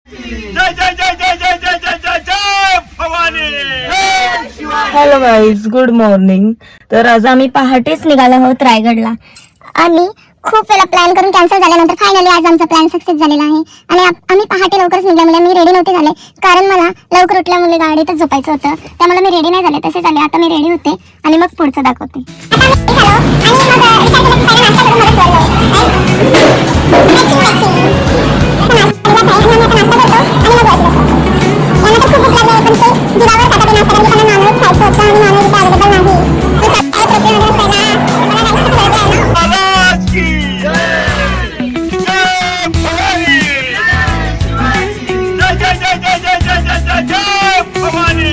जय जय जय जय जय जय जय जय जय Bhavani. Hello guys, good morning. तर आज आम्ही पहाटेच निघालो आहोत रायगडला. आम्ही खूप वेळा प्लॅन करून कॅन्सल झाल्यानंतर फायनली आज आमचा प्लॅन सक्सेस झालेला आहे. आणि आम्ही पहाटे लवकरच निघल्यामुळे मी रेडी नव्हते झाले, कारण मला लवकर उठल्यामुळे गाडीतच झोपायचं होतं. त्यामुळे मी रेडी नाही झाले, तसे झाले. आता मी रेडी होते आणि मग पुढचं दाखवते. महाराज की जय भवानी. जय जय जय जय जय जय जय जय जय भवानी.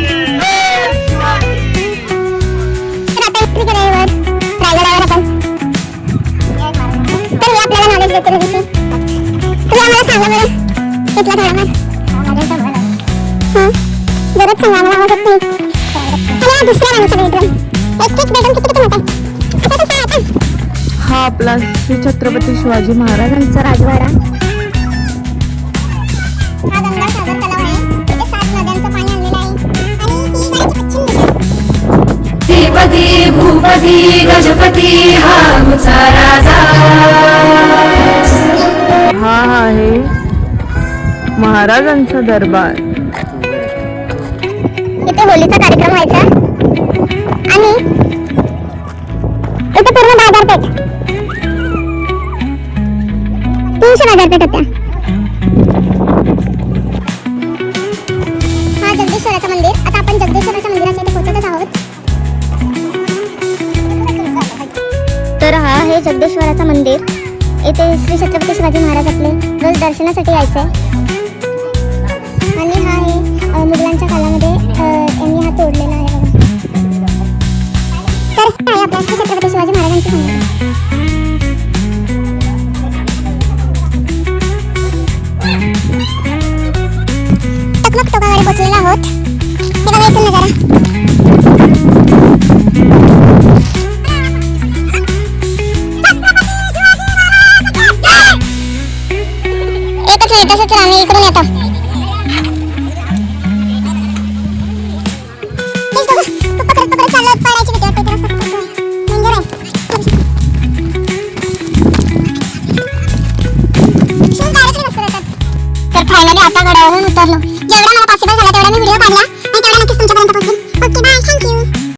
हा आपला श्री छत्रपती शिवाजी महाराजांचा राजवाडा. हा गंगासागर तलाव आहे. इथे 7 नद्यांचं पाणी आणलेलं आहे. आणि ही गाडीची पश्चिम दिशा. श्रीपती भूपती गजपती हा आमचा राजा. हा आहे महाराजांचा दरबार. इथे होलीचा कार्यक्रम व्हायचा आणि इथे पूर्ण बाजारपेठ, 300 बाजारपेठ होत्या. हा जगदीश्वराचं मंदिर. आता आपण जगदीश्वराच्या मंदिराच्या इथे पोहोचतच आहोत. तर हा आहे जगदीश्वराचं मंदिर. इथे श्री छत्रपती शिवाजी महाराज आपले रोज दर्शनासाठी यायचे. आणि हा आहे मुघलांच्या काळामध्ये यांनी हा तोडलेला आहे बघा. तर हे आहे आपल्या श्री छत्रपती शिवाजी महाराजांचे मंदिर. टकमक टोकाकडे पोहोचलेलो आहोत. हे बघा इथून नजारा. एकच मिनिट, तसंच आम्ही इकडून येतो.